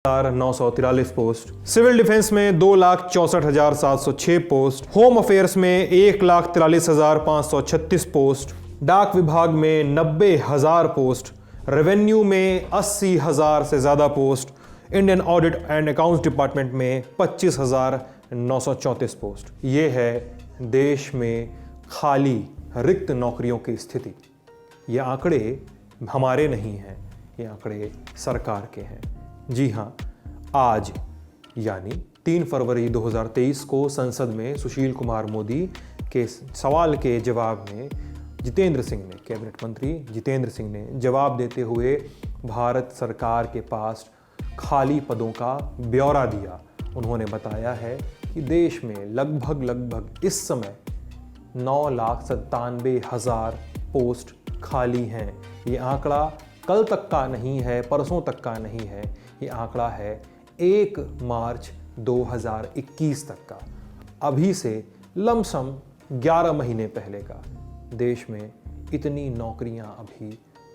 943 post, civil defence में 2,64,706 post, home affairs में 1,43,536 post, डाक विभाग में 90,000 पोस्ट, रेवेन्यू में 80,000 से ज़्यादा post, Indian audit and accounts department में 25,934 पोस्ट। ये है देश में खाली रिक्त नौकरियों की स्थिति। ये आंकड़े हमारे नहीं हैं, ये आंकड़े सरकार के हैं। जी हाँ, आज यानी 3 फरवरी 2023 को संसद में सुशील कुमार मोदी के सवाल के जवाब में जितेंद्र सिंह ने, कैबिनेट मंत्री जितेंद्र सिंह ने जवाब देते हुए भारत सरकार के पास खाली पदों का ब्यौरा दिया। उन्होंने बताया है कि देश में लगभग इस समय 9,97,000 पोस्ट खाली हैं। ये आंकड़ा कल तक का नहीं है, परसों तक का नहीं है, ये आंकड़ा है 1 मार्च 2021 तक का, अभी से लमसम 11 महीने पहले का। देश में इतनी नौकरियां अभी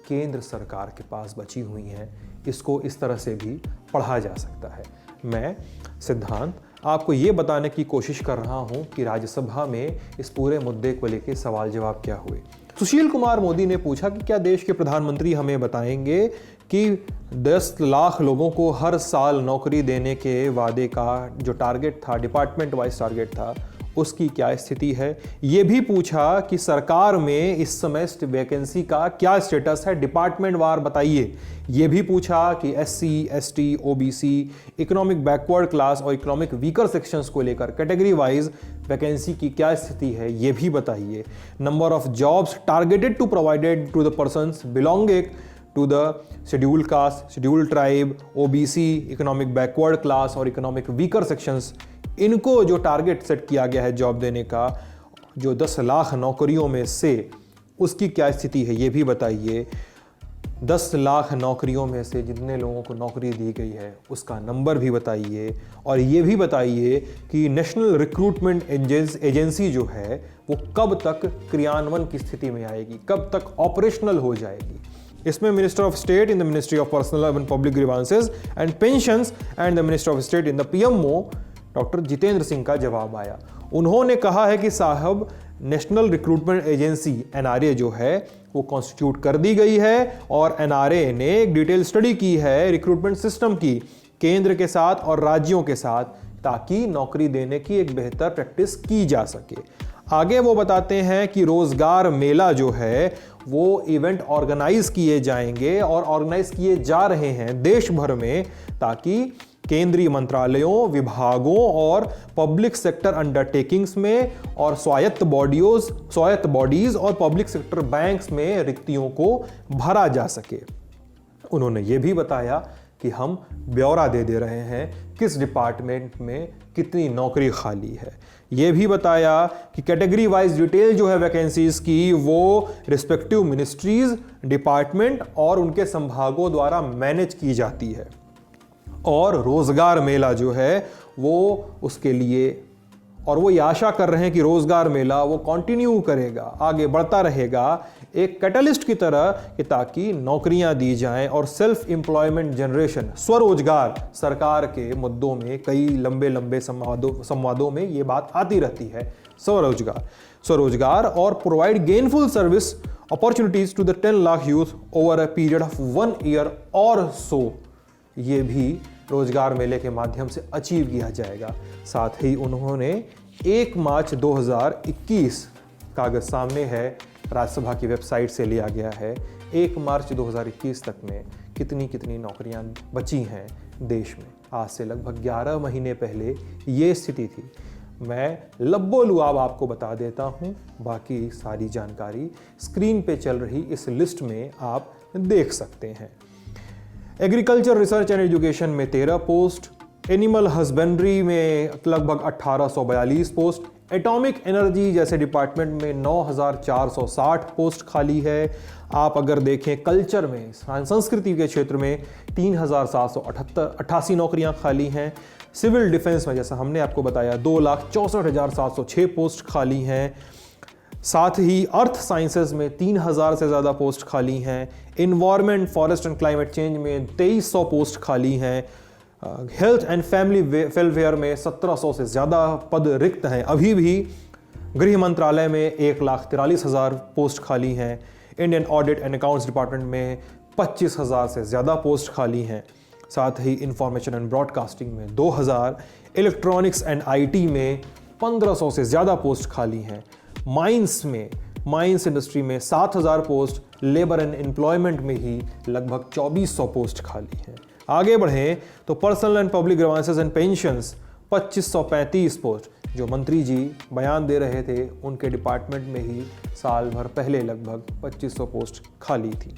केंद्र सरकार के पास बची हुई हैं, इसको इस तरह से भी पढ़ा जा सकता है। मैं सिद्धांत आपको ये बताने की कोशिश कर रहा हूँ कि राज्यसभा में इस पूरे मुद्दे को लेकर सवाल जवाब क्या हुए। सुशील कुमार मोदी ने पूछा कि क्या देश के प्रधानमंत्री हमें बताएंगे कि 10 लाख लोगों को हर साल नौकरी देने के वादे का जो टारगेट था, डिपार्टमेंट वाइज टारगेट था, उसकी क्या स्थिति है। ये भी पूछा कि सरकार में इस समय वैकेंसी का क्या स्टेटस है, डिपार्टमेंट वार बताइए। ये भी पूछा कि SC, ST, OBC, economic backward class और इकोनॉमिक वीकर सेक्शंस को लेकर कैटेगरी वाइज वैकेंसी की क्या स्थिति है, ये भी बताइए। Number of jobs targeted to provided to the persons belonging to the scheduled caste, scheduled tribe, OBC, economic backward class और इकोनॉमिक वीकर सेक्शंस, इनको जो टारगेट सेट किया गया है जॉब देने का, जो 10 लाख नौकरियों में से, उसकी क्या स्थिति है ये भी बताइए। 10 लाख नौकरियों में से जितने लोगों को नौकरी दी गई है उसका नंबर भी बताइए। और ये भी बताइए कि नेशनल रिक्रूटमेंट एजेंसी जो है वो कब तक क्रियान्वयन की स्थिति में आएगी, कब तक ऑपरेशनल हो जाएगी। इसमें minister of state in the ministry of personal and public grievances and pensions and the minister of state in the PMO doctor Jitendra Singh का जवाब आया। उन्होंने कहा है कि साहब, नेशनल रिक्रूटमेंट एजेंसी NRA जो है वो कॉन्स्टिट्यूट कर दी गई है और NRA ने एक डिटेल स्टडी की है रिक्रूटमेंट सिस्टम की केंद्र के साथ और राज्यों के साथ, ताकि नौकरी देने की एक बेहतर प्रैक्टिस की जा सके। आगे वो बताते हैं कि रोजगार मेला जो है वो इवेंट ऑर्गेनाइज किए जाएंगे और ऑर्गेनाइज किए जा रहे हैं देश भर में, ताकि केंद्रीय मंत्रालयों, विभागों और पब्लिक सेक्टर अंडरटेकिंग्स में और स्वायत्त बॉडीज और पब्लिक सेक्टर बैंक्स में रिक्तियों को भरा जा सके। उन्होंने ये भी बताया कि हम ब्यौरा दे रहे हैं किस डिपार्टमेंट में कितनी नौकरी खाली है। ये भी बताया कि कैटेगरी वाइज डिटेल जो है वैकेंसीज की वो रिस्पेक्टिव मिनिस्ट्रीज, डिपार्टमेंट और उनके संभागों द्वारा मैनेज की जाती है। और रोजगार मेला जो है वो उसके लिए, और वो ये आशा कर रहे हैं कि रोजगार मेला वो कंटिन्यू करेगा, आगे बढ़ता रहेगा एक कैटलिस्ट की तरह, कि ताकि नौकरियां दी जाएं और सेल्फ एम्प्लॉयमेंट जनरेशन, स्वरोजगार, सरकार के मुद्दों में कई लंबे संवादों में ये बात आती रहती है, स्वरोजगार और provide gainful service opportunities to the 10 lakh youth over a period of 1 year और सो, ये भी रोजगार मेले के माध्यम से अचीव किया जाएगा। साथ ही उन्होंने 1 मार्च 2021 कागज सामने है, राज्यसभा की वेबसाइट से लिया गया है, 1 मार्च 2021 तक में कितनी नौकरियां बची हैं देश में। आज से लगभग 11 महीने पहले ये स्थिति थी। मैं लब्बो-लुआब आपको बता देता हूँ, बाकी सारी जानकारी स्क्रीन पे चल रही इस लिस्ट में आप देख सकते हैं। एग्रीकल्चर रिसर्च एंड एजुकेशन में 13 पोस्ट, एनिमल हस्बेंड्री में लगभग 1842 पोस्ट, एटॉमिक एनर्जी जैसे डिपार्टमेंट में 9460 पोस्ट खाली है। आप अगर देखें कल्चर में, संस्कृति के क्षेत्र में 3788 नौकरियां खाली हैं। सिविल डिफेंस में जैसा हमने आपको बताया 2,64,706 पोस्ट खाली हैं। साथ ही अर्थ साइंसेज में 3,000 से ज़्यादा पोस्ट खाली हैं। Environment, forest and climate change में 2,300 पोस्ट खाली हैं। हेल्थ एंड फैमिली वेलफेयर में 1700 से ज़्यादा पद रिक्त हैं अभी भी। गृह मंत्रालय में 1,43,000 पोस्ट खाली हैं। Indian audit and accounts department में 25,000 से ज़्यादा पोस्ट खाली हैं। साथ ही इंफॉर्मेशन एंड ब्रॉडकास्टिंग में 2,000, इलेक्ट्रॉनिक्स एंड आईटी में 1,500 से ज़्यादा पोस्ट खाली हैं। माइंस इंडस्ट्री में 7,000 पोस्ट, लेबर एंड एम्प्लॉयमेंट में ही लगभग 2,400 पोस्ट खाली हैं। आगे बढ़ें तो personal and public grievances and pensions 2,535 post, जो मंत्री जी बयान दे रहे थे उनके डिपार्टमेंट में ही साल भर पहले लगभग 2,500 पोस्ट खाली थी।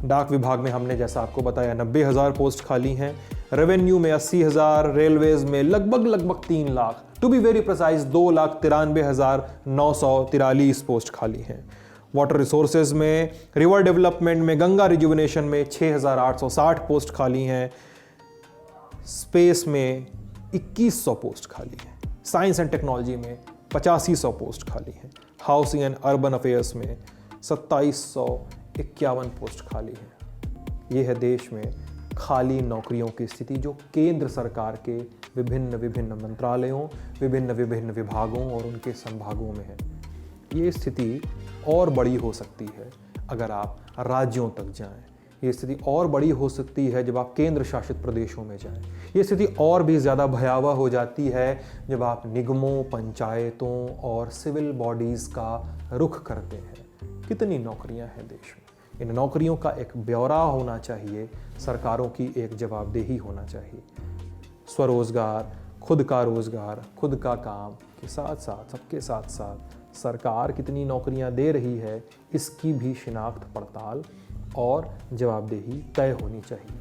डाक विभाग में हमने जैसा आपको बताया 90,000 पोस्ट खाली हैं। रेवेन्यू में 80,000, रेलवेज में लगभग 3 lakh, to be very precise 2,93,943 post खाली हैं। वाटर रिसोर्सेज में, रिवर डेवलपमेंट में, गंगा रिजुविनेशन में 6,860 पोस्ट खाली हैं। स्पेस में 2,100 पोस्ट खाली हैं। साइंस एंड टेक्नोलॉजी में 8,500 पोस्ट खाली हैं। हाउसिंग एंड अर्बन अफेयर्स में 2,751 पोस्ट खाली हैं। ये है देश में खाली नौकरियों की स्थिति जो केंद्र सरकार के विभिन्न मंत्रालयों, विभिन्न विभागों और उनके संभागों में है। ये स्थिति और बड़ी हो सकती है अगर आप राज्यों तक जाएं। ये स्थिति और बड़ी हो सकती है जब आप केंद्र शासित प्रदेशों में जाएं। ये स्थिति और भी ज़्यादा भयावह हो जाती है जब आप निगमों, पंचायतों और सिविल बॉडीज़ का रुख करते हैं। कितनी नौकरियां हैं देश में? इन नौकरियों का एक ब्यौरा होना चाहिए, सरकारों की एक जवाबदेही होना चाहिए। स्वरोजगार, खुद का रोजगार, खुद का काम के साथ साथ, सबके साथ साथ सरकार कितनी नौकरियां दे रही है, इसकी भी शिनाख्त पड़ताल और जवाबदेही तय होनी चाहिए।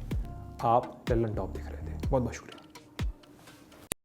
आप लल्लन टॉप देख रहे थे। बहुत बहुत शुक्रिया।